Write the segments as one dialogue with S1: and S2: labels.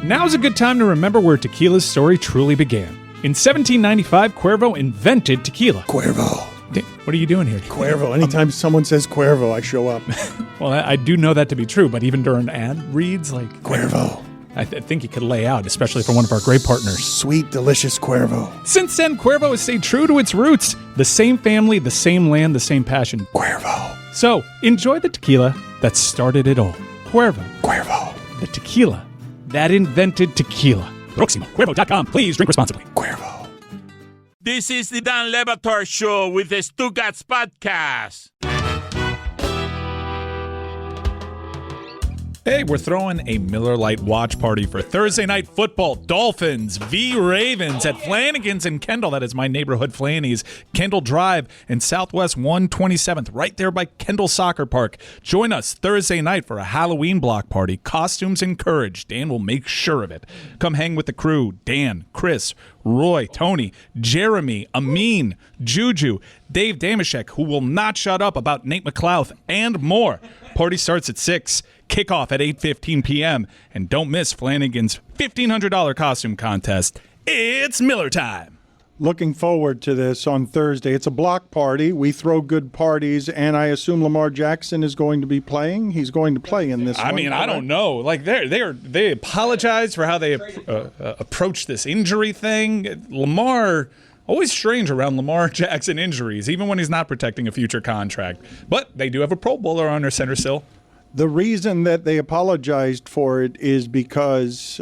S1: Now's a good time to remember where tequila's story truly began. In 1795, Cuervo invented tequila.
S2: Cuervo.
S1: What are you doing here?
S2: Cuervo. Anytime someone says Cuervo, I show up.
S1: Well, I do know that to be true, but even during ad reads, like...
S2: Cuervo.
S1: I think he could lay out, especially for one of our great partners.
S2: Sweet, delicious Cuervo.
S1: Since then, Cuervo has stayed true to its roots. The same family, the same land, the same passion.
S2: Cuervo.
S1: So, enjoy the tequila that started it all. Cuervo.
S2: Cuervo.
S1: The tequila that invented tequila. Proximo. Cuervo.com. Please drink responsibly.
S2: Cuervo.
S3: This is the Dan Le Batard Show with the Stugotz podcast.
S1: Hey, we're throwing a Miller Lite watch party for Thursday Night Football. Dolphins v. Ravens at Flanagan's in Kendall. That is my neighborhood, Flanny's. Kendall Drive in Southwest 127th, right there by Kendall Soccer Park. Join us Thursday night for a Halloween block party. Costumes encouraged. Dan will make sure of it. Come hang with the crew. Dan, Chris, Roy, Tony, Jeremy, Amin, Juju, Dave Damashek, who will not shut up about Nate McLouth, and more. Party starts at 6. Kickoff at 8:15 p.m. And don't miss Flanagan's $1,500 costume contest. It's Miller time.
S2: Looking forward to this on Thursday. It's a block party. We throw good parties, and I assume Lamar Jackson is going to be playing. He's going to play in this one.
S1: I mean, I don't know. Like they apologize for how they approach this injury thing. Lamar, always strange around Lamar Jackson injuries, even when he's not protecting a future contract. But they do have a Pro Bowler on their center still.
S2: The reason that they apologized for it is because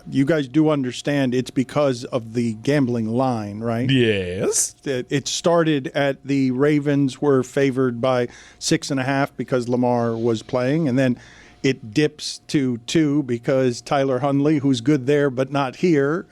S2: you guys do understand it's because of the gambling line, right?
S1: Yes.
S2: It started at the Ravens were favored by 6.5 because Lamar was playing, and then it dips to 2 because Tyler Huntley, who's good there but not here,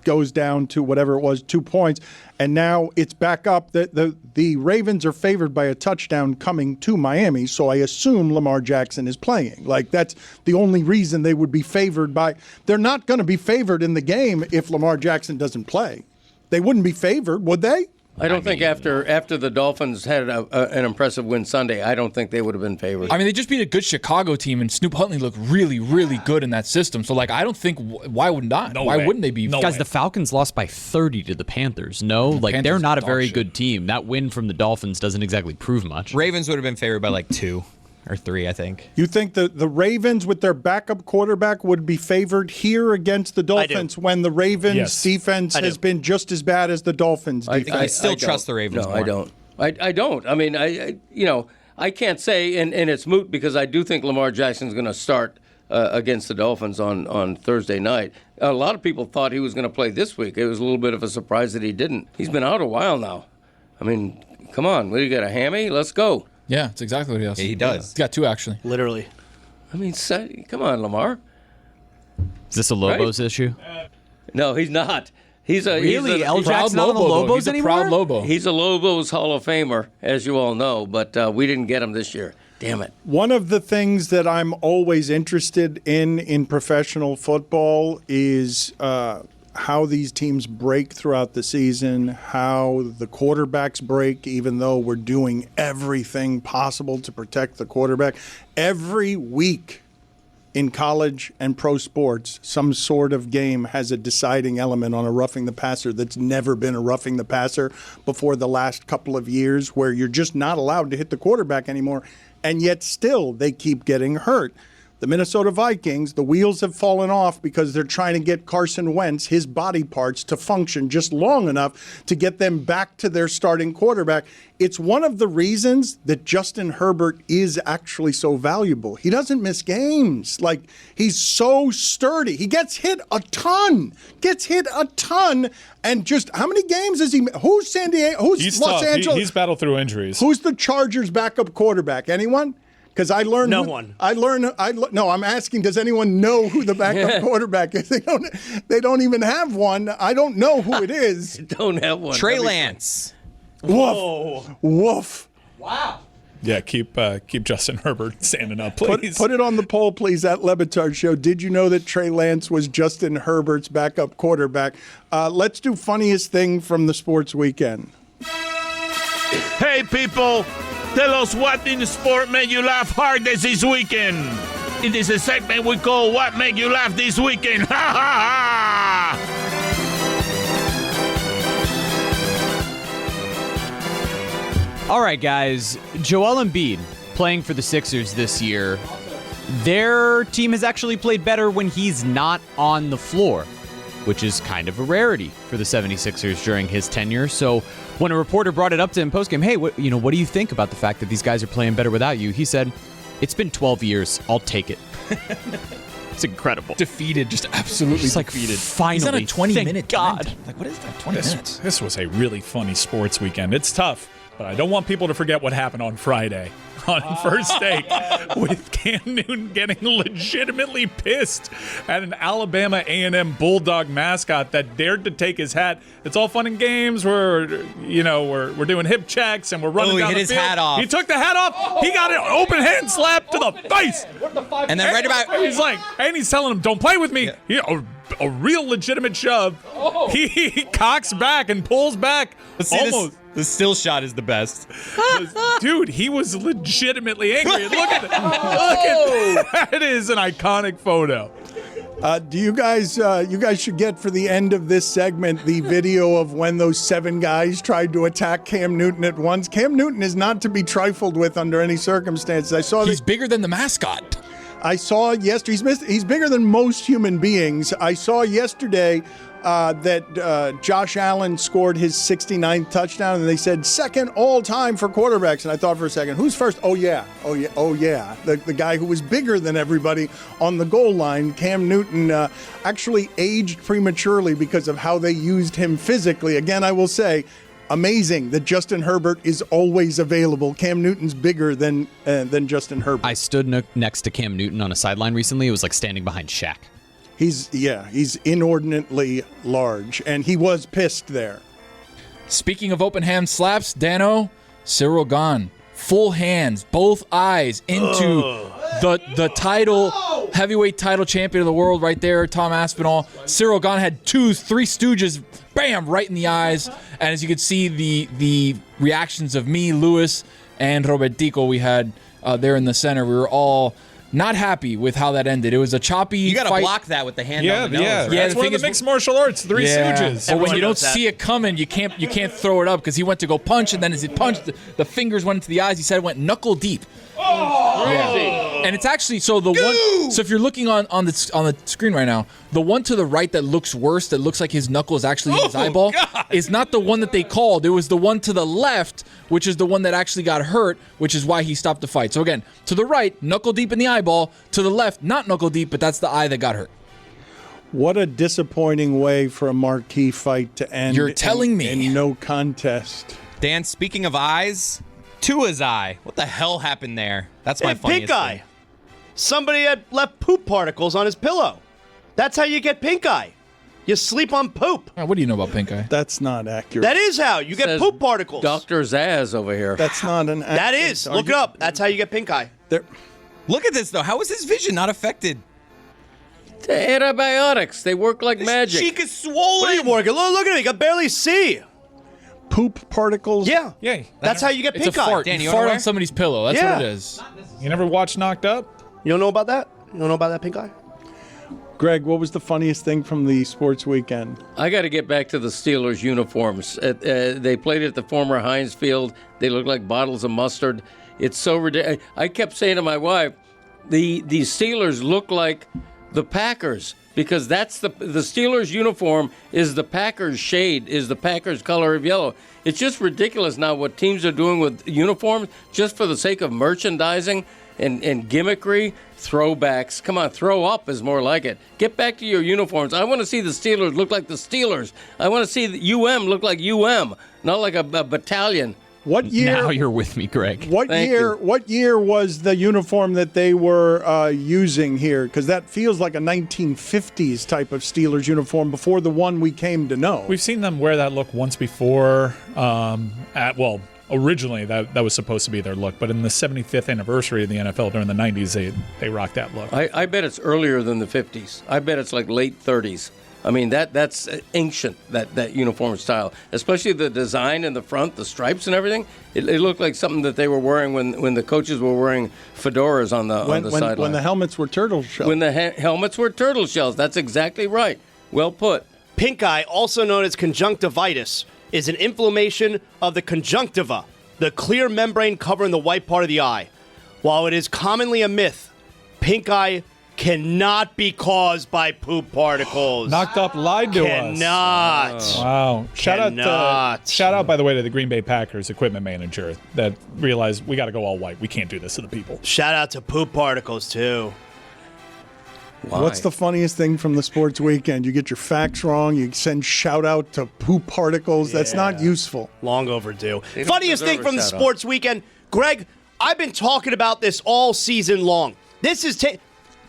S2: goes down to whatever it was, 2 points. And now it's back up. The Ravens are favored by a touchdown coming to Miami, so I assume Lamar Jackson is playing. Like, that's the only reason they would be favored by. They're not going to be favored in the game if Lamar Jackson doesn't play. They wouldn't be favored, would they?
S4: I don't think after the Dolphins had an impressive win Sunday, I don't think they would have been favored.
S5: I mean, they just beat a good Chicago team, and Snoop Huntley looked really, really good in that system. So, like, I don't think why would not?
S1: No
S5: why
S1: way.
S5: wouldn't they be?
S6: Guys, the Falcons lost by 30 to the Panthers. No, like
S5: Panthers
S6: they're not a
S5: dog
S6: very
S5: shit.
S6: good team. That win from the Dolphins doesn't exactly prove much.
S7: Ravens would have been favored by like 2 or 3, I think.
S2: You think the Ravens with their backup quarterback would be favored here against the Dolphins when the Ravens defense has been just as bad as the Dolphins defense?
S7: I still trust the Ravens more.
S4: I don't. I don't. I mean, I can't say, and it's moot because I do think Lamar Jackson's going to start against the Dolphins on Thursday night. A lot of people thought he was going to play this week. It was a little bit of a surprise that he didn't. He's been out a while now. I mean, come on. What do you got, a hammy? Let's go.
S5: Yeah, that's exactly what he does.
S7: Yeah, he does.
S5: He's got 2, actually.
S8: Literally.
S4: I mean, come on, Lamar.
S6: Is this a Lobos issue?
S4: No, he's not. He's a
S6: Really?
S5: Proud
S6: L-Jack's not on the
S5: Lobo, though.
S6: Lobos
S5: He's
S6: anymore?
S5: a proud Lobo.
S4: He's a Lobos Hall of Famer, as you all know, but we didn't get him this year. Damn it.
S2: One of the things that I'm always interested in professional football is how these teams break throughout the season, how the quarterbacks break, even though we're doing everything possible to protect the quarterback. Every week in college and pro sports, some sort of game has a deciding element on a roughing the passer that's never been a roughing the passer before the last couple of years, where you're just not allowed to hit the quarterback anymore, and yet still they keep getting hurt. The Minnesota Vikings, the wheels have fallen off because they're trying to get Carson Wentz, his body parts, to function just long enough to get them back to their starting quarterback. It's one of the reasons that Justin Herbert is actually so valuable. He doesn't miss games. Like, he's so sturdy. He gets hit a ton. And just how many games is he? Who's San Diego? Who's Los Angeles?
S1: He's battled through injuries.
S2: Who's the Chargers' backup quarterback? Anyone? Because I learned
S8: No one.
S2: No, I'm asking, does anyone know who the backup quarterback is? They don't even have one. I don't know who it is.
S4: Don't have one.
S7: Trey Lance.
S2: Woof.
S8: Wow.
S1: Yeah, keep Justin Herbert standing up, please.
S2: Put it on the poll, please, at Le Batard Show. Did you know that Trey Lance was Justin Herbert's backup quarterback? Let's do funniest thing from the sports weekend.
S3: Hey, people. Tell us what in sport made you laugh hardest this weekend. It is a segment we call What Make You Laugh This Weekend. Ha ha ha!
S6: All right, guys. Joel Embiid playing for the Sixers this year. Their team has actually played better when he's not on the floor, which is kind of a rarity for the 76ers during his tenure. So when a reporter brought it up to him postgame, hey, what do you think about the fact that these guys are playing better without you? He said, it's been 12 years. I'll take it. It's incredible.
S5: Defeated, just absolutely
S6: Just like
S5: defeated.
S6: finally,
S5: He's on a 20-minute
S6: God.
S5: Like, what is that, 20 minutes?
S1: This was a really funny sports weekend. It's tough, but I don't want people to forget what happened on Friday on First Take with Cam Newton getting legitimately pissed at an Alabama A&M Bulldog mascot that dared to take his hat. It's all fun and games. We're doing hip checks and we're running down
S7: he
S1: the
S7: hit his
S1: field.
S7: hat off.
S1: He took the hat off. He got an open hand slap to the face.
S7: And then right about
S1: He's like, and he's telling him, "Don't play with me." A real legitimate shove. He cocks back and pulls back. Almost.
S7: the still shot is the best.
S1: Dude, he was legitimately angry. Look at that. That is an iconic photo.
S2: Do you guys should get for the end of this segment the video of when those 7 guys tried to attack Cam Newton at once. Cam Newton is not to be trifled with under any circumstances.
S5: He's bigger than the mascot.
S2: I saw yesterday, he's bigger than most human beings. I saw yesterday that Josh Allen scored his 69th touchdown, and they said second all time for quarterbacks. And I thought for a second, who's first? Oh yeah. The guy who was bigger than everybody on the goal line, Cam Newton, actually aged prematurely because of how they used him physically. Again, I will say, amazing that Justin Herbert is always available. Cam Newton's bigger than Justin Herbert.
S6: I stood next to Cam Newton on a sideline recently. It was like standing behind Shaq.
S2: He's inordinately large, and he was pissed there.
S5: Speaking of open hand slaps, Dano, Cyril Gahn, full hands, both eyes into the title, heavyweight title champion of the world right there, Tom Aspinall. Cyril Gahn had 3 Stooges, bam, right in the eyes. And as you can see, the reactions of me, Lewis, and Robertico we had there in the center, we were all not happy with how that ended. It was a choppy
S7: You got to
S5: fight.
S7: block that with the hand on the nose.
S1: Yeah.
S7: Right?
S1: That's
S5: the
S1: one
S5: thing
S1: of the
S5: is-
S1: mixed martial arts, Three Stooges.
S5: But when you don't
S7: knows that.
S5: see it coming, you can't throw it up because he went to go punch, and then as he punched, the fingers went into the eyes. He said it went knuckle deep. And it's actually so the one. So if you're looking on the screen right now, the one to the right that looks worse, that looks like his knuckle is actually in his eyeball, is not the one that they called. It was the one to the left, which is the one that actually got hurt, which is why he stopped the fight. So again, to the right, knuckle deep in the eyeball. To the left, not knuckle deep, but that's the eye that got hurt.
S2: What a disappointing way for a marquee fight to end.
S5: You're telling me.
S2: In no contest.
S7: Dan, speaking of eyes, Tua's eye. What the hell happened there? That's my funniest
S8: pink eye.
S7: thing.
S8: Somebody had left poop particles on his pillow. That's how you get pink eye. You sleep on poop.
S5: What do you know about pink eye?
S2: That's not accurate.
S8: That is how you get
S4: Says
S8: poop particles.
S4: Dr. Zaz over here.
S2: That's not an accurate
S8: That is. Look it up. That's how you get pink eye.
S7: Look at this, though. How is his vision not affected?
S4: The antibiotics, they work like magic.
S7: Cheek is swollen.
S8: What are you, Morgan? Look at me. I can barely see.
S2: Poop particles?
S8: Yeah.
S1: Yay.
S8: That's how you get
S5: It's
S8: pink
S5: a
S8: eye.
S5: fart.
S7: Dan,
S5: you
S7: you
S5: fart
S7: wanna
S5: on
S7: wear?
S5: somebody's pillow. That's
S8: Yeah.
S5: what it is.
S1: You never watched Knocked Up?
S8: You don't know about that? You don't know about that pink eye?
S2: Greg, what was the funniest thing from the sports weekend?
S4: I got to get back to the Steelers uniforms. They played at the former Heinz Field. They look like bottles of mustard. It's so ridiculous. I kept saying to my wife, the Steelers look like the Packers because that's the Steelers uniform is the Packers shade, is the Packers color of yellow. It's just ridiculous now what teams are doing with uniforms just for the sake of merchandising and gimmickry. Throwbacks. Come on, throw up is more like it. Get back to your uniforms. I want to see the Steelers look like the Steelers. I want to see the UM look like UM, not like a battalion.
S2: What year?
S6: Now you're with me, Greg.
S2: What
S4: Thank
S2: year?
S4: you.
S2: What year was the uniform that they were using here? Because that feels like a 1950s type of Steelers uniform before the one we came to know.
S1: We've seen them wear that look once before. Originally that was supposed to be their look, but in the 75th anniversary of the NFL during the 90s, they rocked that look.
S4: I bet it's earlier than the 50s. I bet it's like late 30s. I mean, that's ancient, that uniform style, especially the design in the front, the stripes and everything. It looked like something that they were wearing when the coaches were wearing fedoras on the sideline.
S2: When the helmets were turtle shells.
S4: When the helmets were turtle shells. That's exactly right. Well put.
S8: Pink eye, also known as conjunctivitis, is an inflammation of the conjunctiva, the clear membrane covering the white part of the eye. While it is commonly a myth, pink eye cannot be caused by poop particles.
S1: Knocked Up lied to us.
S8: Cannot.
S1: Wow. Shout out, by the way, to the Green Bay Packers equipment manager that realized we got to go all white. We can't do this to the people.
S8: Shout out to poop particles, too.
S4: Why?
S2: What's the funniest thing from the sports weekend? You get your facts wrong. You send shout out to poop particles. That's not useful.
S8: Long overdue.
S4: They don't
S8: Funniest
S4: deserve
S8: thing
S4: a
S8: from the
S4: shout-out.
S8: sports weekend, Greg, I've been talking about this all season long. This is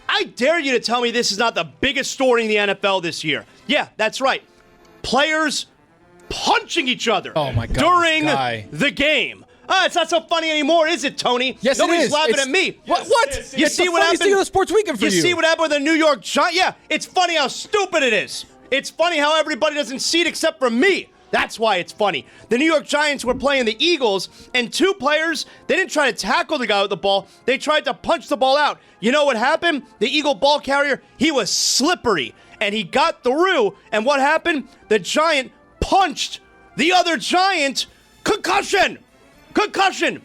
S8: I dare you to tell me this is not the biggest story in the NFL this year. Yeah, that's right. Players punching each other
S5: Oh, my God,
S8: during
S5: this guy.
S8: the game. It's not so funny anymore, is it, Tony?
S5: Yes,
S8: Nobody's
S5: it is.
S8: laughing
S5: It's-
S8: at me.
S5: What?
S8: You
S5: It's
S8: see
S5: the
S8: what
S5: funniest
S8: happened?
S5: thing of the sports weekend for you.
S8: You see what happened with the New York Giants? Yeah, it's funny how stupid it is. It's funny how everybody doesn't see it except for me. That's why it's funny. The New York Giants were playing the Eagles, and two players, they didn't try to tackle the guy with the ball. They tried to punch the ball out. You know what happened? The Eagle ball carrier, he was slippery, and he got through. And what happened? The Giant punched the other Giant. Concussion! Concussion!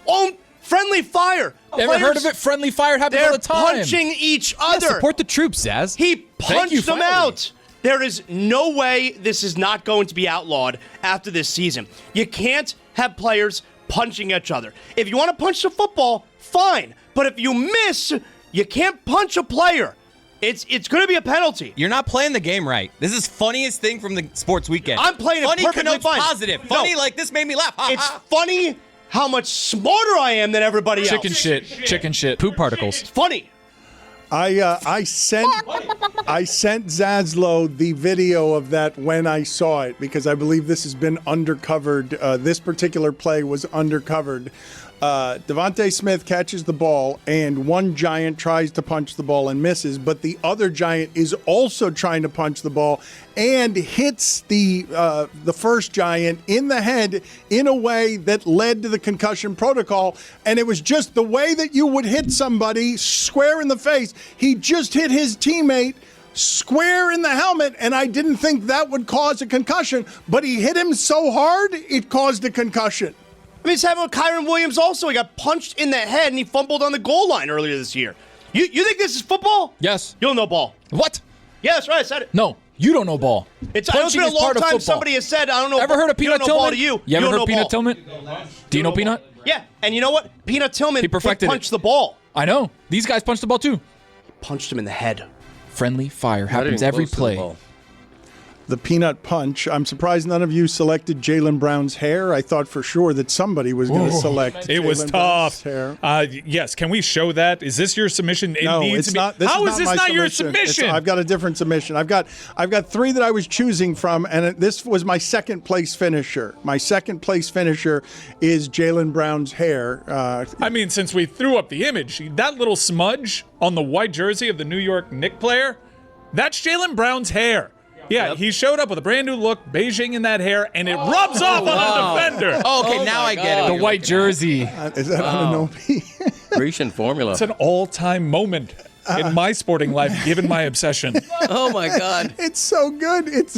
S8: Oh, friendly fire.
S5: Ever heard of it? Friendly fire happens all
S8: They're
S5: the time.
S8: punching each
S6: Yeah,
S8: other.
S6: support the troops, Zaz.
S8: He
S5: Thank
S8: punched
S5: you,
S8: them
S5: finally.
S8: out. There is no way this is not going to be outlawed after this season. You can't have players punching each other. If you want to punch the football, fine. But if you miss, you can't punch a player. It's going to be a penalty.
S7: You're not playing the game right. This is funniest thing from the sports weekend.
S8: I'm playing it
S7: funny
S8: perfectly
S7: connotes
S8: fine.
S7: positive.
S8: No.
S7: Funny like this made me laugh. Ha,
S8: It's
S7: ha.
S8: funny how much smarter I am than everybody else.
S5: Chicken shit.
S6: Poop particles.
S8: Funny.
S2: I sent Zaslow the video of that when I saw it because I believe this has been undercovered. This particular play was undercovered. Devontae Smith catches the ball, and one Giant tries to punch the ball and misses, but the other Giant is also trying to punch the ball and hits the first Giant in the head in a way that led to the concussion protocol. And it was just the way that you would hit somebody square in the face. He just hit his teammate square in the helmet, and I didn't think that would cause a concussion, but he hit him so hard it caused a concussion.
S8: I mean, it's happened with Kyron Williams also. He got punched in the head and he fumbled on the goal line earlier this year. You think this is football?
S5: Yes.
S8: You don't know ball.
S5: What?
S8: Yeah, that's right. I said it.
S5: No, you don't know ball.
S8: It's
S5: Punching
S8: been a
S5: is
S8: long
S5: part of
S8: time
S5: football.
S8: somebody has said, I don't know.
S5: Ever heard of
S8: you don't
S5: Peanut
S8: know ball
S5: Tillman?
S8: to you.
S5: You ever
S8: don't
S5: heard
S8: know
S5: of Peanut
S8: ball.
S5: Tillman? Do you know Peanut?
S8: Yeah, and you know what? Peanut Tillman
S5: He perfected it.
S8: punched the ball.
S5: I know. These guys punch the ball too.
S8: Punched him in the head.
S5: Friendly fire
S4: Not
S5: happens
S4: even
S5: every
S4: close to the
S5: play.
S4: ball.
S2: The peanut punch. I'm surprised none of you selected Jaylen Brown's hair. I thought for sure that somebody was going to select
S1: It was
S2: Jaylen Brown's
S1: tough.
S2: hair.
S1: Yes, can we show that? Is this your submission? It
S2: No,
S1: needs
S2: it's
S1: to be.
S2: not. This
S1: How
S2: is
S1: is this
S2: my
S1: not your
S2: submission.
S1: submission?
S2: I've got a different submission. I've got three that I was choosing from, and this was my second place finisher. My second place finisher is Jaylen Brown's hair.
S1: I mean, since we threw up the image, that little smudge on the white jersey of the New York Knicks player, that's Jaylen Brown's hair. Yeah, he showed up with a brand new look, Beijing in that hair, and it rubs off on a defender.
S7: Oh, okay, now I get it.
S5: The white jersey.
S2: Is that Anunoby?
S4: Grecian formula.
S1: It's an all-time moment in my sporting life, given my obsession.
S4: Oh my God.
S2: It's so good. It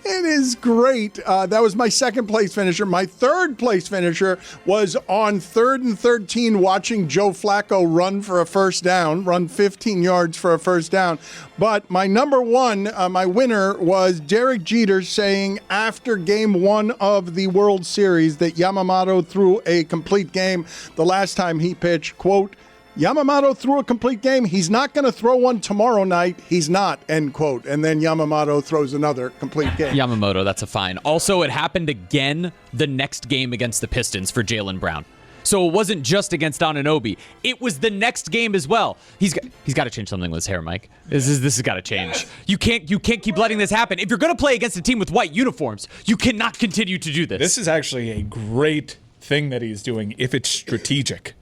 S2: is great. That was my second place finisher. My third place finisher was on 3rd and 13, watching Joe Flacco run for a first down, run 15 yards for a first down. But my number one, my winner, was Derek Jeter saying after game one of the World Series that Yamamoto threw a complete game the last time he pitched, quote, Yamamoto threw a complete game. He's not going to throw one tomorrow night. He's not, end quote. And then Yamamoto throws another complete game.
S6: Yamamoto, that's a fine. Also, it happened again the next game against the Pistons for Jaylen Brown. So it wasn't just against Anunoby. It was the next game as well. He's got to change something with his hair, Mike. This has got to change. You can't keep letting this happen. If you're going to play against a team with white uniforms, you cannot continue to do this.
S1: This is actually a great thing that he's doing if it's strategic.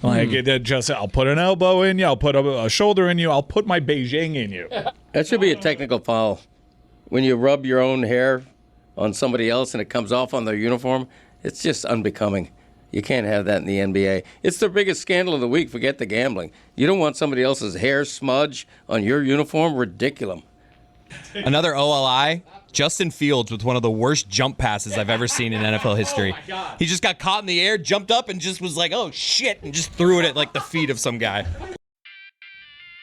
S1: Like, I'll put an elbow in you, I'll put a shoulder in you, I'll put my Beijing in you.
S4: That should be a technical foul. When you rub your own hair on somebody else and it comes off on their uniform, it's just unbecoming. You can't have that in the NBA. It's the biggest scandal of the week. Forget the gambling. You don't want somebody else's hair smudge on your uniform? Ridiculum.
S7: Another OLI, Justin Fields with one of the worst jump passes I've ever seen in NFL history. He just got caught in the air, jumped up, and just was like, oh, shit, and just threw it at, like, the feet of some guy.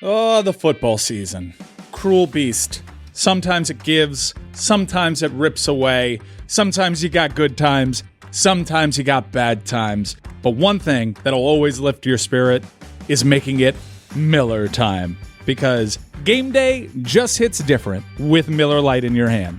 S1: Oh, the football season. Cruel beast. Sometimes it gives, sometimes it rips away, sometimes you got good times, sometimes you got bad times. But one thing that'll always lift your spirit is making it Miller time. Because game day just hits different with Miller Lite in your hand.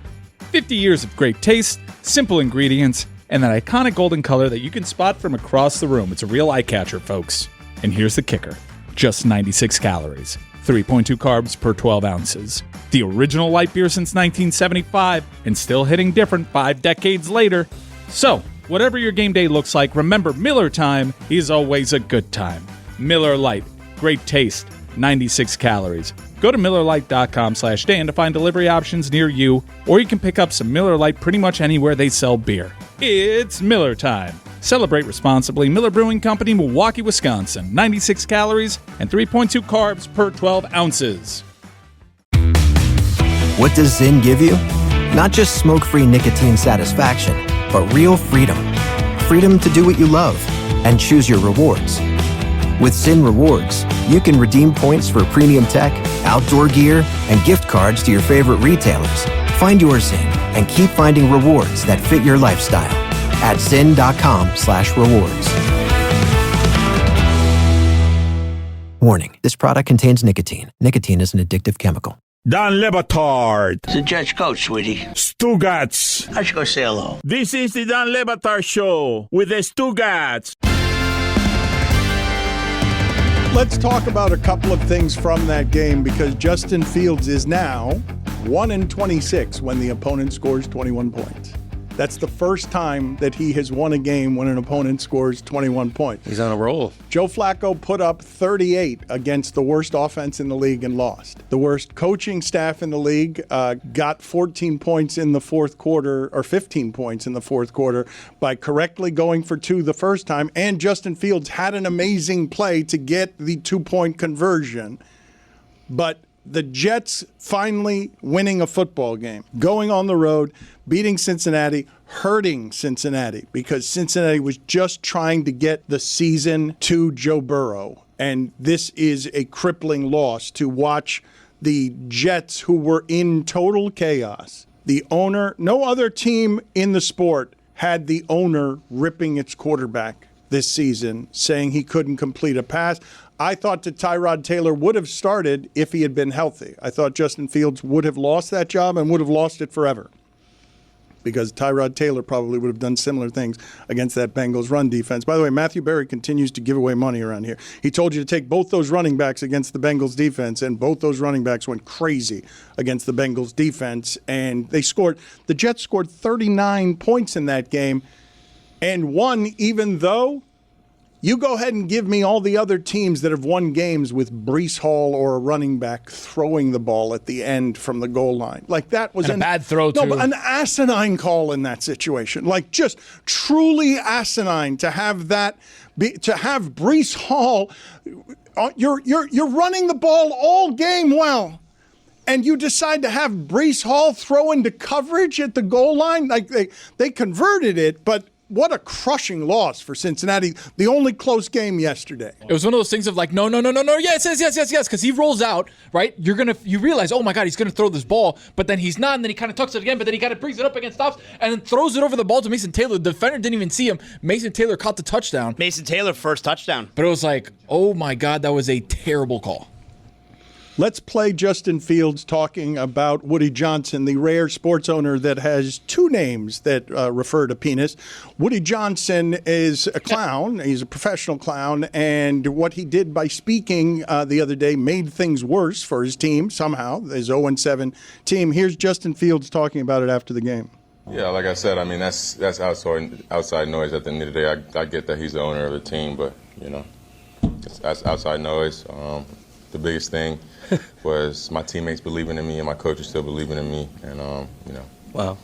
S1: 50 years of great taste, simple ingredients, and that iconic golden color that you can spot from across the room. It's a real eye catcher, folks. And here's the kicker. Just 96 calories, 3.2 carbs per 12 ounces. The original light beer since 1975 and still hitting different 5 decades later. So, whatever your game day looks like, remember Miller time is always a good time. Miller Lite, great taste, 96 calories. Go to MillerLite.com/Dan to find delivery options near you, or you can pick up some Miller Lite pretty much anywhere they sell beer. It's Miller time. Celebrate responsibly. Miller Brewing Company, Milwaukee, Wisconsin. 96 calories and 3.2 carbs per 12 ounces.
S9: What does Zyn give you? Not just smoke-free nicotine satisfaction, but real freedom. Freedom to do what you love and choose your rewards. With Zyn Rewards, you can redeem points for premium tech, outdoor gear, and gift cards to your favorite retailers. Find your Zyn and keep finding rewards that fit your lifestyle at zyn.com/rewards. Warning, this product contains nicotine. Nicotine is an addictive chemical.
S3: Dan Batard.
S10: It's a Jets coach, sweetie.
S3: Stugotz.
S10: I should go say hello.
S3: This is the Dan Batard Show with the Stugotz.
S2: Let's talk about a couple of things from that game because Justin Fields is now 1-26 when the opponent scores 21 points. That's the first time that he has won a game when an opponent scores 21 points.
S4: He's on a roll.
S2: Joe Flacco put up 38 against the worst offense in the league and lost. The worst coaching staff in the league got 14 points in the fourth quarter, or 15 points in the fourth quarter, by correctly going for 2 the first time. And Justin Fields had an amazing play to get the 2-point conversion. But the Jets finally winning a football game, going on the road, beating Cincinnati, hurting Cincinnati because Cincinnati was just trying to get the season to Joe Burrow. And this is a crippling loss to watch the Jets, who were in total chaos. The owner, no other team in the sport had the owner ripping its quarterback this season, saying he couldn't complete a pass. I thought that Tyrod Taylor would have started if he had been healthy. I thought Justin Fields would have lost that job and would have lost it forever because Tyrod Taylor probably would have done similar things against that Bengals run defense. By the way, Matthew Berry continues to give away money around here. He told you to take both those running backs against the Bengals defense, and both those running backs went crazy against the Bengals defense, and the Jets scored 39 points in that game and won, even though you go ahead and give me all the other teams that have won games with Breece Hall or a running back throwing the ball at the end from the goal line. Like, that was
S5: a bad throw, too.
S2: No, but an asinine call in that situation. Like, just truly asinine to have that to have Breece Hall. You're running the ball all game well, and you decide to have Breece Hall throw into coverage at the goal line. Like, they converted it, but what a crushing loss for Cincinnati. The only close game yesterday.
S5: It was one of those things of like, no, yes, because he rolls out, right? You realize, oh my God, he's gonna throw this ball, but then he's not, and then he kind of tucks it again, but then he kind of brings it up against stops, and then throws it over the ball to Mason Taylor. The defender didn't even see him. Mason Taylor caught the touchdown.
S8: Mason Taylor, first touchdown.
S5: But it was like, oh my God, that was a terrible call.
S2: Let's play Justin Fields talking about Woody Johnson, the rare sports owner that has 2 names that refer to penis. Woody Johnson is a clown. He's a professional clown. And what he did by speaking the other day made things worse for his team somehow, his 0-7 team. Here's Justin Fields talking about it after the game.
S11: Yeah, like I said, I mean, that's outside noise at the end of the day. I get that he's the owner of the team, but, you know, That's outside noise. The biggest thing was my teammates believing in me and my coaches still believing in me, and
S4: Wow.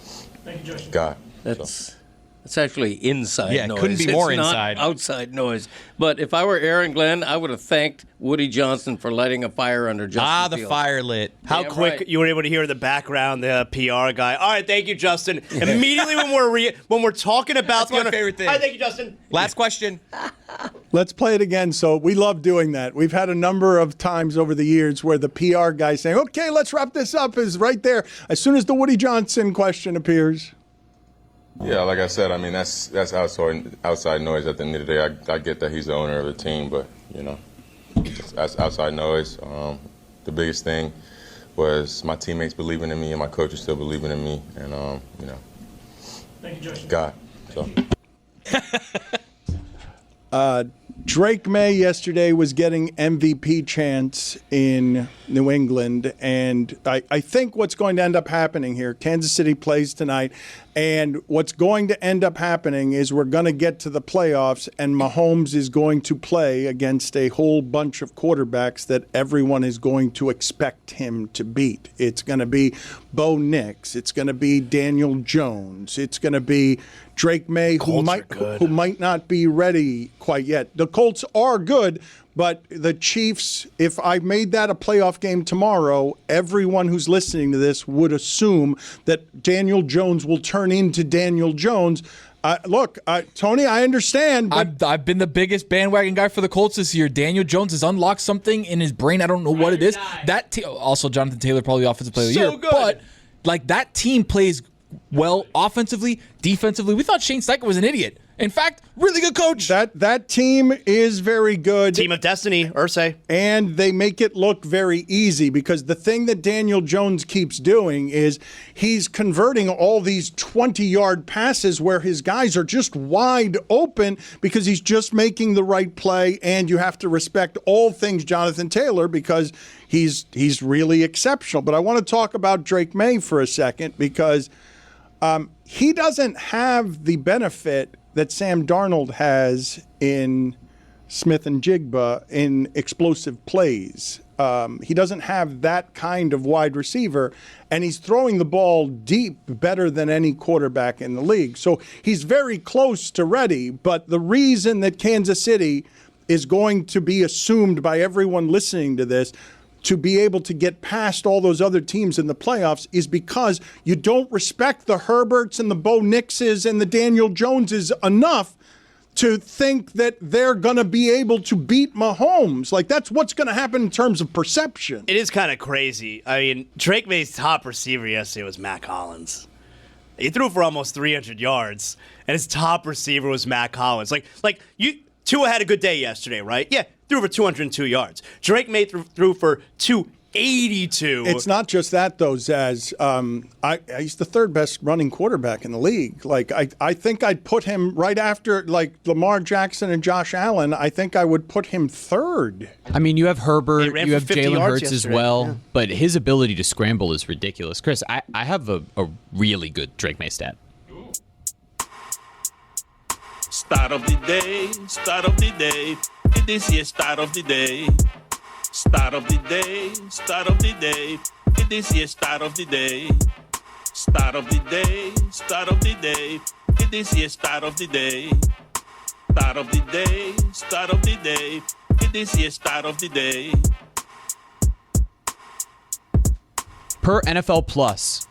S1: Thank you, Josh.
S11: God.
S4: That's actually inside
S7: Yeah, it
S4: noise.
S7: couldn't be more
S4: It's not
S7: inside.
S4: outside noise. But if I were Aaron Glenn, I would have thanked Woody Johnson for lighting a fire under Justin
S7: the
S4: Fields.
S7: fire lit.
S8: How
S4: Damn
S8: quick
S4: right.
S8: you were able to hear in the background the PR guy. All right, thank you, Justin. Immediately when we're talking about
S7: That's my favorite thing.
S8: All right, thank you, Justin.
S7: Last question.
S2: Let's play it again. So we love doing that. We've had a number of times over the years where the PR guy saying, okay, let's wrap this up is right there. As soon as the Woody Johnson question appears.
S11: Yeah, like I said, I mean, that's outside noise at the end of the day. I get that he's the owner of the team, but, that's outside noise. The biggest thing was my teammates believing in me and my coaches still believing in me, and,
S1: Thank you, Josh.
S11: God. So.
S2: Drake May yesterday was getting MVP chants in New England, and I think what's going to end up happening here, Kansas City plays tonight, and what's going to end up happening is we're going to get to the playoffs, and Mahomes is going to play against a whole bunch of quarterbacks that everyone is going to expect him to beat. It's going to be Bo Nix. It's going to be Daniel Jones. It's going to be Drake May, who might not be ready quite yet. The Colts are good, but the Chiefs, if I made that a playoff game tomorrow, everyone who's listening to this would assume that Daniel Jones will turn into Daniel Jones. Look, Tony, I understand. But
S5: I've been the biggest bandwagon guy for the Colts this year. Daniel Jones has unlocked something in his brain. I don't know what it is. Also, Jonathan Taylor, probably offensive player of the year.
S8: Good.
S5: But that team plays well offensively, defensively. We thought Shane Steichen was an idiot. In fact, really good coach.
S2: That team is very good.
S8: Team of Destiny, Irsay.
S2: And they make it look very easy because the thing that Daniel Jones keeps doing is he's converting all these 20-yard passes where his guys are just wide open because he's just making the right play, and you have to respect all things Jonathan Taylor because he's really exceptional. But I want to talk about Drake May for a second because he doesn't have the benefit that Sam Darnold has in Smith and Jigba in explosive plays. He doesn't have that kind of wide receiver, and he's throwing the ball deep better than any quarterback in the league. So he's very close to ready, but the reason that Kansas City is going to be assumed by everyone listening to this to be able to get past all those other teams in the playoffs is because you don't respect the Herberts and the Bo Nixes and the Daniel Joneses enough to think that they're going to be able to beat Mahomes. Like, that's what's going to happen in terms of perception.
S8: It is kind of crazy. I mean, Drake May's top receiver yesterday was Matt Collins. He threw for almost 300 yards, and his top receiver was Matt Collins. Tua had a good day yesterday, right? Yeah, threw for 202 yards. Drake May threw for 282.
S2: It's not just that, though, Zaz. He's the third best running quarterback in the league. Like, I think I'd put him right after, like, Lamar Jackson and Josh Allen. I think I would put him third.
S6: I mean, you have Herbert, you have
S8: 50
S6: Jalen
S8: yards
S6: Hurts as
S8: yesterday.
S6: well,
S8: Yeah.
S6: but his ability to scramble is ridiculous. Chris, I have a really good Drake May stat.
S3: Start of the day, start of the day. This is start of the day. Start of the day, start of the day. This is start of the day. Start of the day, start of the day. This is start of the day. Start of the day, start of the day. This is start of the day.
S6: Per NFL Plus,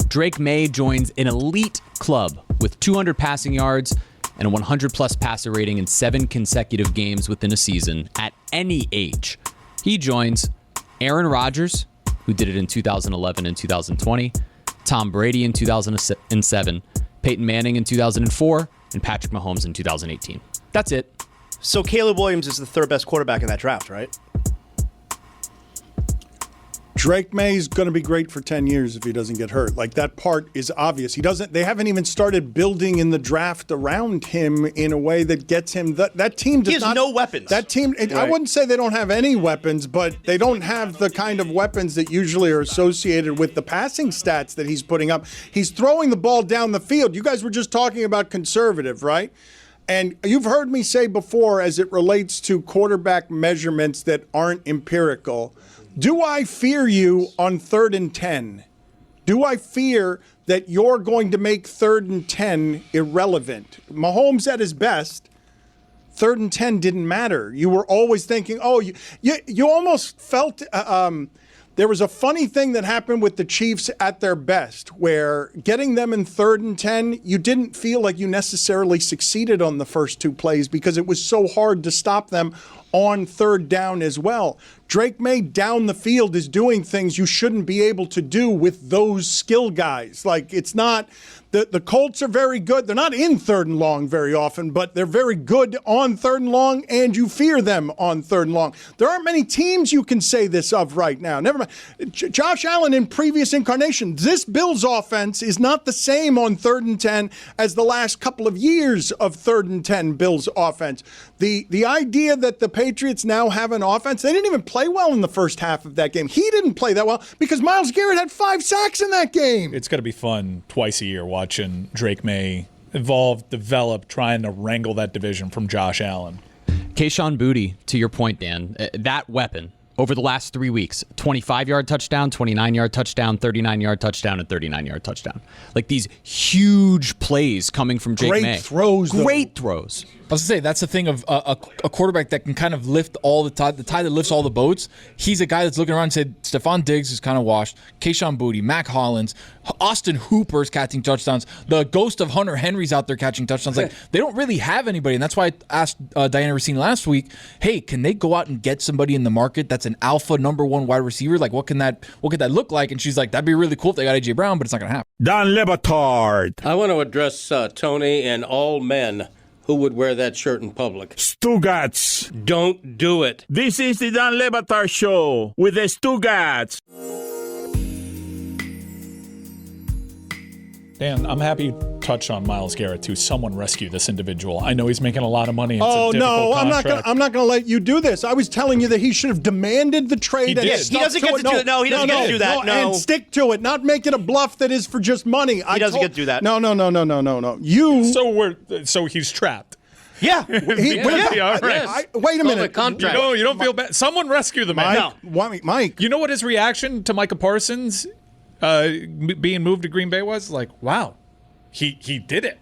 S6: Drake May joins an elite club with 200 passing yards and a 100-plus passer rating in 7 consecutive games within a season at any age. He joins Aaron Rodgers, who did it in 2011 and 2020, Tom Brady in 2007, Peyton Manning in 2004, and Patrick Mahomes in 2018. That's it.
S8: So Caleb Williams is the third best quarterback in that draft, right?
S2: Drake May's going to be great for 10 years if he doesn't get hurt. Like, that part is obvious. They haven't even started building in the draft around him in a way that gets him. That team does
S8: He has no weapons.
S2: That team,
S8: Right.
S2: I wouldn't say they don't have any weapons, but they don't have the kind of weapons that usually are associated with the passing stats that he's putting up. He's throwing the ball down the field. You guys were just talking about conservative, right? And you've heard me say before, as it relates to quarterback measurements that aren't empirical, do I fear you on 3rd and 10? Do I fear that you're going to make 3rd and 10 irrelevant? Mahomes at his best, 3rd and 10 didn't matter. You were always thinking, you almost felt there was a funny thing that happened with the Chiefs at their best, where getting them in 3rd and 10, you didn't feel like you necessarily succeeded on the first 2 plays because it was so hard to stop them on 3rd down as well. Drake May down the field is doing things you shouldn't be able to do with those skill guys. Like, it's not the Colts are very good. They're not in 3rd and long very often, but they're very good on 3rd and long, and you fear them on 3rd and long. There aren't many teams you can say this of right now. Never mind. Josh Allen in previous incarnations, this Bills offense is not the same on 3rd and 10 as the last couple of years of 3rd and 10 Bills offense. The idea that the Patriots now have an offense, they didn't even play well in the first half of that game. He didn't play that well because Myles Garrett had 5 sacks in that game.
S1: It's going to be fun twice a year watching Drake May evolve, develop, trying to wrangle that division from Josh Allen.
S6: Kayshon Boutte, to your point, Dan, that weapon over the last 3 weeks, 25-yard touchdown, 29-yard touchdown, 39-yard touchdown, and 39-yard touchdown. Like these huge plays coming from Drake May. Great throws.
S5: I was going to say, that's the thing of a quarterback that can kind of lift all the tide that lifts all the boats. He's a guy that's looking around and said, Stephon Diggs is kind of washed, Kayshon Boutte, Mac Hollins, Austin Hooper's catching touchdowns, the ghost of Hunter Henry's out there catching touchdowns. Like, they don't really have anybody, and that's why I asked Diana Racine last week, hey, can they go out and get somebody in the market that's an alpha number 1 wide receiver? Like, what could that look like? And she's like, that'd be really cool if they got A.J. Brown, but it's not going to happen.
S12: Dan Le Batard.
S4: I want to address Tony and all men who would wear that shirt in public.
S12: Stugotz.
S4: Don't do it.
S12: This is the Dan Le Batard Show with the Stugotz.
S1: Dan, I'm happy you touched on Myles Garrett too. Someone rescue this individual. I know he's making a lot of money. It's
S2: oh
S1: a
S2: no,
S1: contract.
S2: I'm not going to let you do this. I was telling you that he should have demanded the trade.
S1: He did.
S8: Yes, he doesn't get to do it. No, he doesn't get to do that. No,
S2: and stick to it. Not make it a bluff that is for just money.
S8: He doesn't get to do that.
S2: No. You.
S1: So he's trapped.
S2: Yeah.
S1: All right.
S2: Wait a minute.
S4: Contract.
S1: You don't feel bad. Someone rescue the man.
S2: Mike.
S1: You know what his reaction to Micah Parsons being moved to Green Bay was? Like, wow, he did it.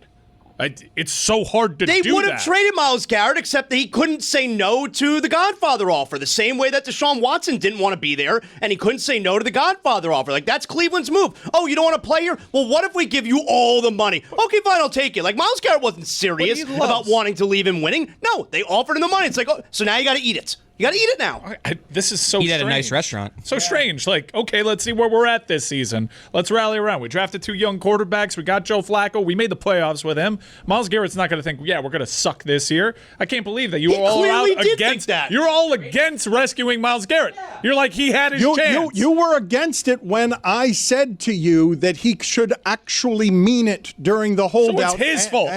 S1: It's so hard to do that.
S8: They would have traded Myles Garrett, except that he couldn't say no to the Godfather offer. The same way that Deshaun Watson didn't want to be there, and he couldn't say no to the Godfather offer. Like, that's Cleveland's move. Oh, you don't want to play here? Well, what if we give you all the money? Okay, fine, I'll take it. Like, Myles Garrett wasn't serious about wanting to leave and winning. No, they offered him the money. It's like, oh, so now you got to eat it. You got to eat it now.
S1: This is so
S7: Eat
S1: strange.
S7: at a nice restaurant.
S1: So strange. Like, okay, let's see where we're at this season. Let's rally around. We drafted 2 young quarterbacks. We got Joe Flacco. We made the playoffs with him. Myles Garrett's not going to think, yeah, we're going to suck this year. I can't believe that you were all out against that. You're all against rescuing Myles Garrett. You're like, he had his chance.
S2: You were against it when I said to you that he should actually mean it during the holdout.
S1: So it's his fault.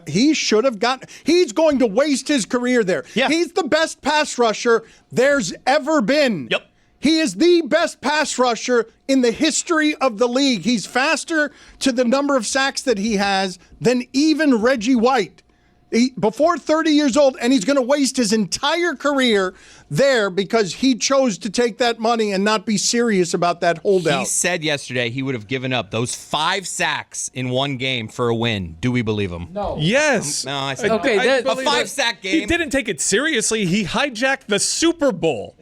S2: He should have gotten. He's going to waste his career there.
S8: Yeah.
S2: He's the best pass rusher there's ever been.
S8: Yep.
S2: He is the best pass rusher in the history of the league. He's faster to the number of sacks that he has than even Reggie White. Before 30 years old, and he's going to waste his entire career there because he chose to take that money and not be serious about that holdout.
S7: He said yesterday he would have given up those 5 sacks in one game for a win. Do we believe him?
S5: No.
S1: Yes.
S7: No, I said
S5: Okay,
S7: a 5-sack game.
S1: He didn't take it seriously. He hijacked the Super Bowl.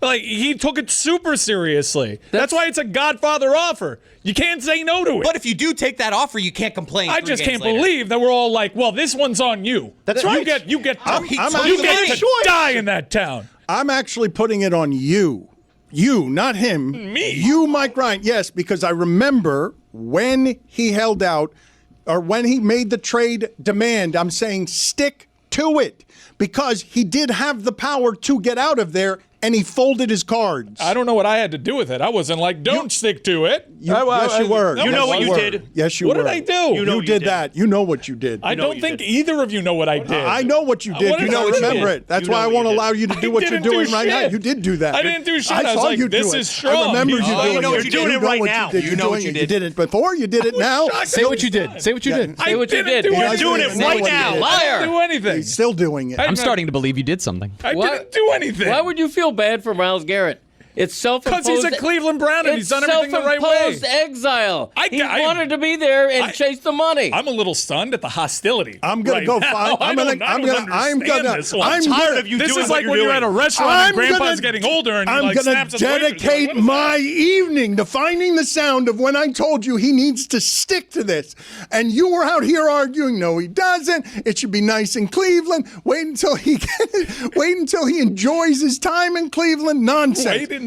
S1: Like, he took it super seriously. That's why it's a Godfather offer. You can't say no to it.
S7: But if you do take that offer, you can't complain.
S1: I just can't believe that we're all like, well, this one's on you.
S8: That's right.
S1: You get
S2: I'm
S1: to die in that town.
S2: I'm actually putting it on you. You, not him.
S1: Me.
S2: You, Mike Ryan. Yes, because I remember when he held out or when he made the trade demand, I'm saying stick to it because he did have the power to get out of there and he folded his cards.
S1: I don't know what I had to do with it. I wasn't like, don't stick to it.
S2: Yes, you were.
S8: You know what you did.
S2: Yes, you
S1: What
S2: were.
S1: did I do?
S2: You did that. You know what you did.
S1: I don't think either of you know what I did.
S2: I know what you did.
S1: What
S2: You
S1: did
S2: don't
S1: I do?
S2: remember it. That's why I won't allow you to do what you're
S1: didn't do
S2: doing right now.
S1: shit.
S2: You did do that.
S1: I didn't do shit.
S2: I
S1: I was
S2: saw
S1: like,
S2: you
S1: this
S2: do
S1: is
S2: it.
S1: strong.
S2: I remember you
S1: Oh,
S2: doing
S8: you know
S2: it.
S8: what you're doing it right now.
S2: You know what you did. You did it before. You did it now.
S5: Say what you did. Say what you did.
S4: Say what you
S1: didn't
S4: did.
S1: do
S4: You're
S1: anything.
S8: doing it right now.
S1: I didn't do anything.
S2: He's still doing it.
S6: I'm starting to believe you did something.
S1: I
S4: Why-
S1: didn't do anything.
S4: Why would you feel bad for Myles Garrett? It's self-imposed.
S1: Because he's a Cleveland Brown and he's done everything the right way.
S4: Self-imposed exile. He
S1: I-
S4: wanted to be there and chase the money.
S1: I'm a little stunned at the hostility.
S2: I'm gonna
S1: right
S2: go
S1: now.
S2: find.
S1: I don't understand this one.
S8: I'm tired of you
S1: This
S8: doing
S1: is
S8: what
S1: like
S8: you're
S1: when you're
S8: doing.
S1: at a restaurant and grandpa's getting older and he
S2: I'm
S1: like
S2: gonna
S1: snaps his fingers.
S2: dedicate
S1: What is
S2: my evening to finding the sound of when I told you he needs to stick to this, and you were out here arguing. No, he doesn't. It should be nice in Cleveland. Wait until he enjoys his time in Cleveland. Nonsense.
S1: Wait until he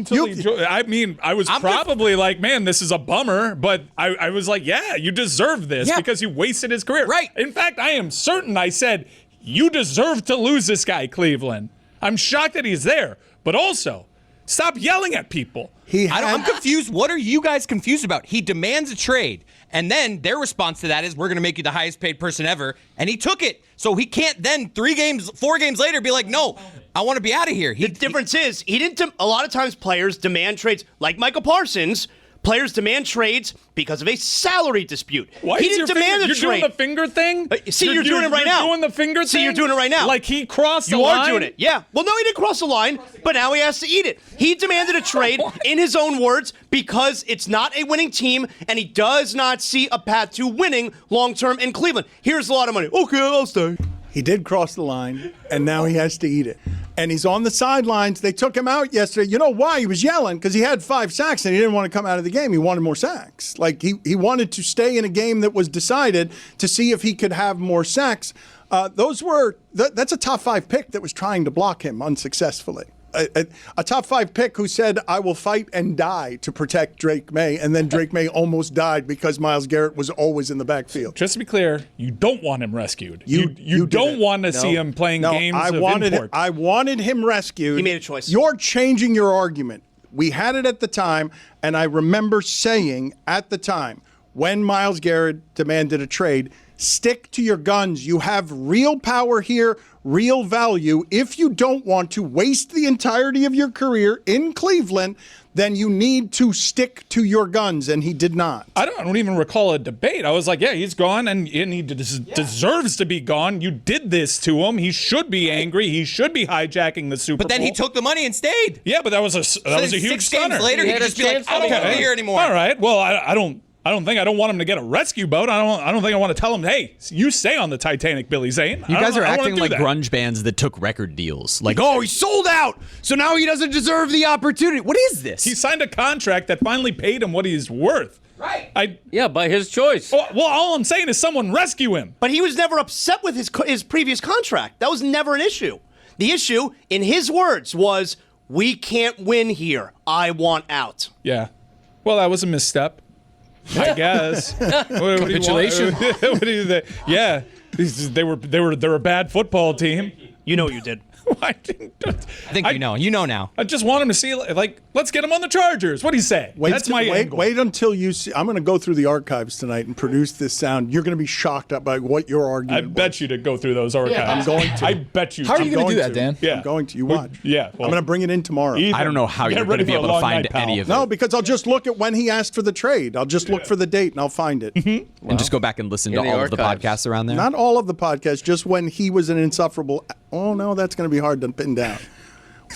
S1: I mean, I was probably like, man, this is a bummer, but I was like, yeah, you deserve this because you wasted his career.
S7: Right.
S1: In fact, I am certain I said, you deserve to lose this guy, Cleveland. I'm shocked that he's there, but also, stop yelling at people.
S7: I'm confused. What are you guys confused about? He demands a trade, and then their response to that is, we're going to make you the highest paid person ever, and he took it. So he can't then 4 games later be like, no, I want to be out of here.
S8: The difference is, he didn't. A lot of times players demand trades, like Michael Parsons. Players demand trades because of a salary dispute.
S1: Why
S8: he
S1: is
S8: didn't
S1: your
S8: demand
S1: finger,
S8: a trade.
S1: You're doing the finger thing?
S8: You're doing it right now.
S1: You're doing the finger thing?
S8: See, you're doing it right now.
S1: Like he crossed the
S8: You
S1: line?
S8: are doing it. Yeah. Well, no, he didn't cross the line, but now he has to eat it. He demanded a trade, in his own words, because it's not a winning team, and he does not see a path to winning long-term in Cleveland. Here's a lot of money. Okay, I'll stay.
S2: He did cross the line, and now he has to eat it. And he's on the sidelines. They took him out yesterday. You know why? He was yelling because he had 5 sacks, and he didn't want to come out of the game. He wanted more sacks. Like, he wanted to stay in a game that was decided to see if he could have more sacks. That's a top 5 pick that was trying to block him unsuccessfully. A top 5 pick who said, I will fight and die to protect Drake May, and then Drake May almost died because Myles Garrett was always in the backfield.
S1: Just to be clear, you don't want him rescued.
S2: You
S1: don't want to see him playing games of import.
S2: I wanted him rescued.
S8: He made a choice.
S2: You're changing your argument. We had it at the time, and I remember saying at the time, when Myles Garrett demanded a trade, stick to your guns. You have real power here, real value. If you don't want to waste the entirety of your career in Cleveland, then you need to stick to your guns, and he did not.
S1: I don't even recall a debate. I was like, yeah, he's gone, and he deserves to be gone. You did this to him. He should be angry. He should be hijacking the Super Bowl.
S7: But then he took the money and stayed.
S1: Yeah, but that was a huge
S7: 6
S1: stunner.
S7: games later, he could just be like, I don't want to be here anymore.
S1: All right. Well, I don't want him to get a rescue boat. I don't think I want to tell him, hey, you stay on the Titanic, Billy Zane.
S6: You guys are acting like
S1: that.
S6: grunge bands that took record deals. Like, oh, he sold out, so now he doesn't deserve the opportunity. What is this?
S1: He signed a contract that finally paid him what he's worth.
S4: Right. Yeah, by his choice.
S1: Well, all I'm saying is someone rescue him.
S8: But he was never upset with his previous contract. That was never an issue. The issue, in his words, was, we can't win here. I want out.
S1: Yeah. Well, that was a misstep, I guess.
S5: Capitulation.
S1: What do you think? Yeah. They're a bad football team.
S8: You know you did.
S1: I
S7: think you know. You know now.
S1: I just want him to see, like, let's get him on the Chargers. What do you say? That's my angle.
S2: Wait until you see. I'm going to go through the archives tonight and produce this sound. You're going to be shocked by what your argument
S1: I bet you to go through those archives.
S2: I'm going to.
S1: I bet you.
S5: How are you
S2: going
S5: to do that, Dan?
S1: Yeah.
S2: I'm going to. You watch.
S1: Yeah.
S2: I'm going to bring it in tomorrow.
S6: I don't know how you're going to be able to find any of it.
S2: No, because I'll just look at when he asked for the trade. I'll just look for the date and I'll find it.
S6: And just go back and listen to all of the podcasts around there.
S2: Not all of the podcasts, just when he was an insufferable. Oh, no, that's going to be hard to pin down.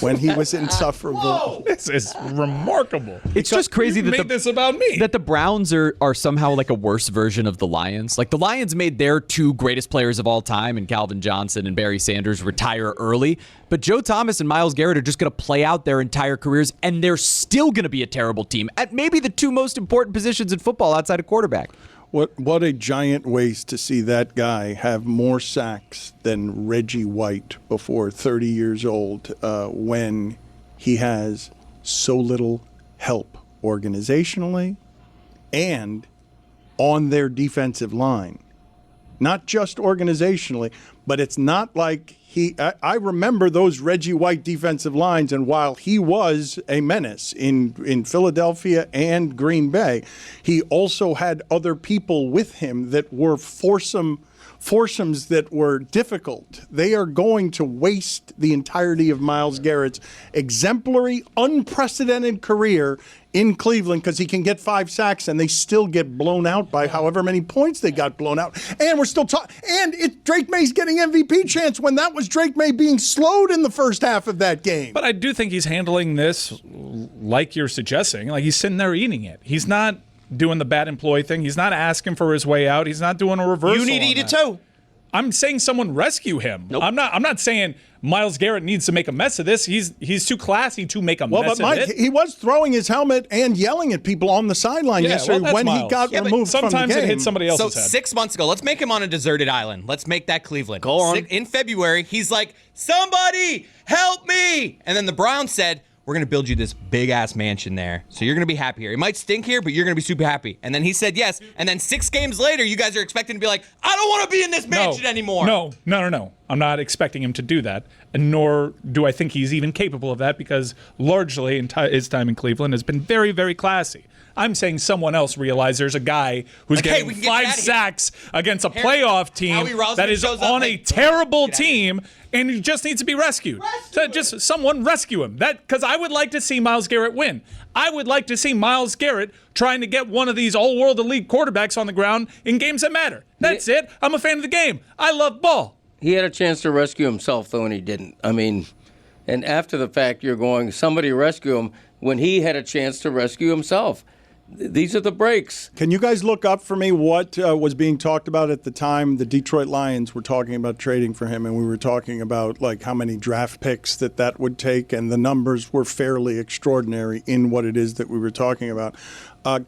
S2: When he was insufferable.
S1: This is remarkable.
S6: It's just crazy
S1: you
S6: that
S1: made this about me.
S6: That the Browns are somehow like a worse version of the Lions. Like the Lions made their 2 greatest players of all time, and Calvin Johnson and Barry Sanders, retire early. But Joe Thomas and Myles Garrett are just going to play out their entire careers, and they're still going to be a terrible team at maybe the 2 most important positions in football outside of quarterback.
S2: What a giant waste to see that guy have more sacks than Reggie White before 30 years old when he has so little help organizationally and on their defensive line. not just organizationally, but it's not like I remember those Reggie White defensive lines, and while he was a menace in Philadelphia and Green Bay, he also had other people with him that were foursomes that were difficult. They are going to waste the entirety of Myles Garrett's exemplary, unprecedented career in Cleveland because he can get 5 sacks and they still get blown out by however many points they got blown out. And we're still talking. And Drake May's getting MVP chance when that was Drake May being slowed in the first half of that game.
S1: But I do think he's handling this like you're suggesting. Like he's sitting there eating it. He's not doing the bad employee thing. He's not asking for his way out. He's not doing a reversal.
S8: You need to eat it too.
S1: I'm saying someone rescue him.
S8: Nope.
S1: I'm not saying Myles Garrett needs to make a mess of this. He's too classy to make a mess
S2: but Mike,
S1: of it.
S2: he was throwing his helmet and yelling at people on the sideline yesterday when
S1: Myles.
S2: he got removed from the game.
S1: Sometimes it hits somebody else's
S7: So
S1: head.
S7: 6 months ago, let's make him on a deserted island. Let's make that Cleveland.
S8: Go on.
S7: In February, he's like, somebody help me. And then the Browns said, we're going to build you this big-ass mansion there. So you're going to be happy here. It might stink here, but you're going to be super happy. And then he said yes. And then 6 games later, you guys are expecting to be like, I don't want to be in this mansion anymore.
S1: No. I'm not expecting him to do that, and nor do I think he's even capable of that because largely his time in Cleveland has been very, very classy. I'm saying someone else realized there's a guy who's getting 5 sacks against a playoff team that is on a terrible team, and he just needs to be rescued. So just someone rescue him. Because I would like to see Myles Garrett win. I would like to see Myles Garrett trying to get one of these all-world elite quarterbacks on the ground in games that matter. That's it. I'm a fan of the game. I love ball.
S4: He had a chance to rescue himself, though, and he didn't. I mean, and after the fact, you're going, somebody rescue him when he had a chance to rescue himself. These are the breaks.
S2: Can you guys look up for me what was being talked about at the time? The Detroit Lions were talking about trading for him, and we were talking about like how many draft picks that would take, and the numbers were fairly extraordinary in what it is that we were talking about.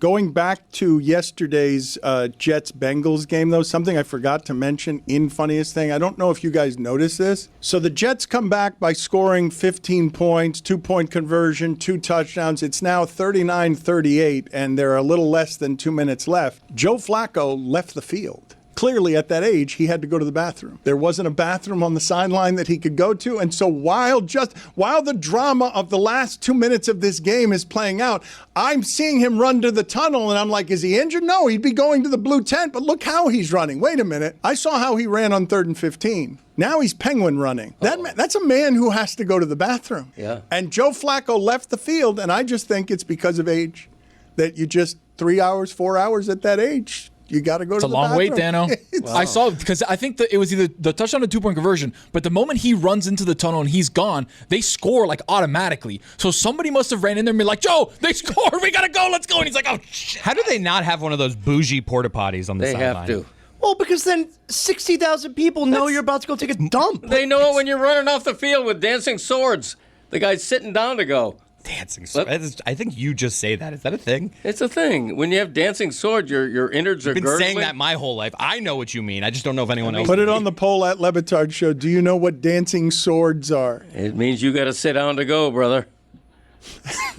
S2: Going back to yesterday's Jets-Bengals game, though, something I forgot to mention in Funniest Thing. I don't know if you guys noticed this. So the Jets come back by scoring 15 points, 2-point conversion, 2 touchdowns. It's now 39-38, and there are a little less than 2 minutes left. Joe Flacco left the field. Clearly, at that age, he had to go to the bathroom. There wasn't a bathroom on the sideline that he could go to. And so while the drama of the last 2 minutes of this game is playing out, I'm seeing him run to the tunnel, and I'm like, is he injured? No, he'd be going to the blue tent, but look how he's running. Wait a minute. I saw how he ran on 3rd and 15. Now he's penguin running. That's a man who has to go to the bathroom.
S4: Yeah.
S2: And Joe Flacco left the field, and I just think it's because of age. That you just 3 hours, 4 hours at that age, you got to go to the bathroom.
S5: It's a long wait, Dano. I saw it because I think that it was either the touchdown or 2-point conversion, but the moment he runs into the tunnel and he's gone, they score like automatically. So somebody must have ran in there and been like, Joe, they scored. We got to go. Let's go. And he's like, oh, shit.
S7: How do they not have one of those bougie porta potties on the sideline?
S4: They have to.
S8: Well, because then 60,000 people know you're about to go take a dump.
S4: They know it when you're running off the field with dancing swords. The guy's sitting down to go.
S7: Dancing sword. I think you just say that. Is that a thing?
S4: It's a thing. When you have dancing sword, your innards are
S7: I've been
S4: girdling.
S7: saying that my whole life. I know what you mean. I just don't know if anyone else.
S2: Put it on the poll at Le Batard Show. Do you know what dancing swords are?
S4: It means you got to sit down to go, brother.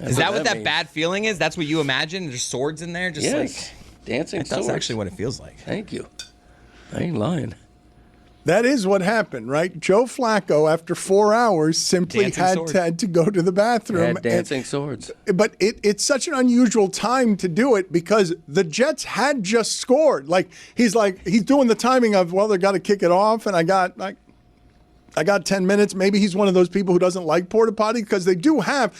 S7: Is that what that
S4: means.
S7: bad feeling is? That's what you imagine? There's swords in there? Just
S4: Yes. Dancing swords.
S7: That's actually what it feels like.
S4: Thank you. I ain't lying.
S2: That is what happened, right? Joe Flacco, after 4 hours, simply had to go to the bathroom.
S4: Had dancing swords.
S2: But it's such an unusual time to do it because the Jets had just scored. He's doing the timing of, well, they got to kick it off, and I got 10 minutes. Maybe he's one of those people who doesn't like porta potty because they do have.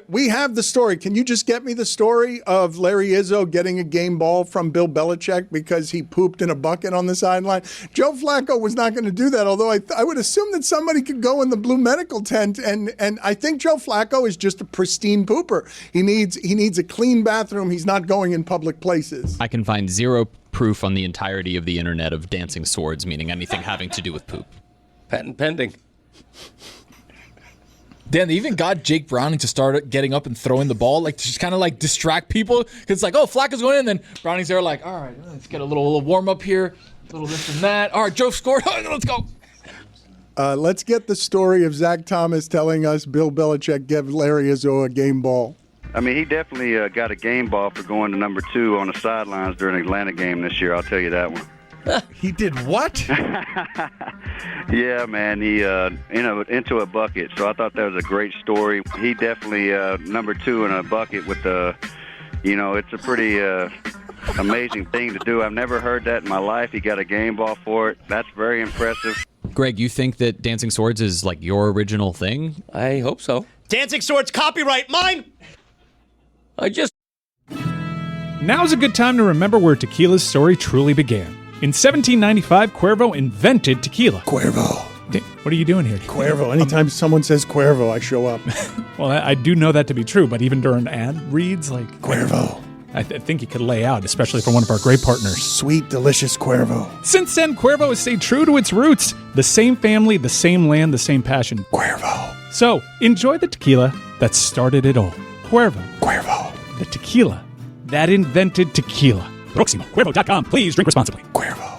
S2: We have the story. Can you just get me the story of Larry Izzo getting a game ball from Bill Belichick because he pooped in a bucket on the sideline? Joe Flacco was not going to do that, although I would assume that somebody could go in the blue medical tent. And I think Joe Flacco is just a pristine pooper. He needs a clean bathroom. He's not going in public places.
S6: I can find zero proof on the entirety of the internet of dancing swords meaning anything having to do with poop.
S4: Patent pending.
S5: Dan, they even got Jake Browning to start getting up and throwing the ball, to just kind of distract people. Because it's like, oh, Flacco's going in, and then Browning's there like, all right, let's get a little warm up here, a little this and that. All right, Joe scored. Let's go.
S2: Let's get the story of Zach Thomas telling us Bill Belichick gave Larry Izzo a game ball.
S13: I mean, he definitely got a game ball for going to number 2 on the sidelines during the Atlanta game this year. I'll tell you that one.
S2: He did what?
S13: Yeah, man, he into a bucket. So I thought that was a great story. He definitely number 2 in a bucket with the, it's a pretty amazing thing to do. I've never heard that in my life. He got a game ball for it. That's very impressive.
S6: Greg, you think that Dancing Swords is like your original thing?
S4: I hope so.
S8: Dancing Swords copyright mine.
S1: Now's a good time to remember where tequila's story truly began. In 1795, Cuervo invented tequila.
S2: Cuervo.
S1: What are you doing here?
S2: Cuervo. Anytime someone says Cuervo, I show up.
S1: Well, I do know that to be true, but even during ad reads, like...
S2: Cuervo.
S1: I think you could lay out, especially for one of our great partners.
S2: Sweet, delicious Cuervo.
S1: Since then, Cuervo has stayed true to its roots. The same family, the same land, the same passion.
S2: Cuervo.
S1: So, enjoy the tequila that started it all. Cuervo.
S2: Cuervo.
S1: The tequila that invented tequila. Proximo. Cuervo.com. Please drink responsibly.
S2: Cuervo.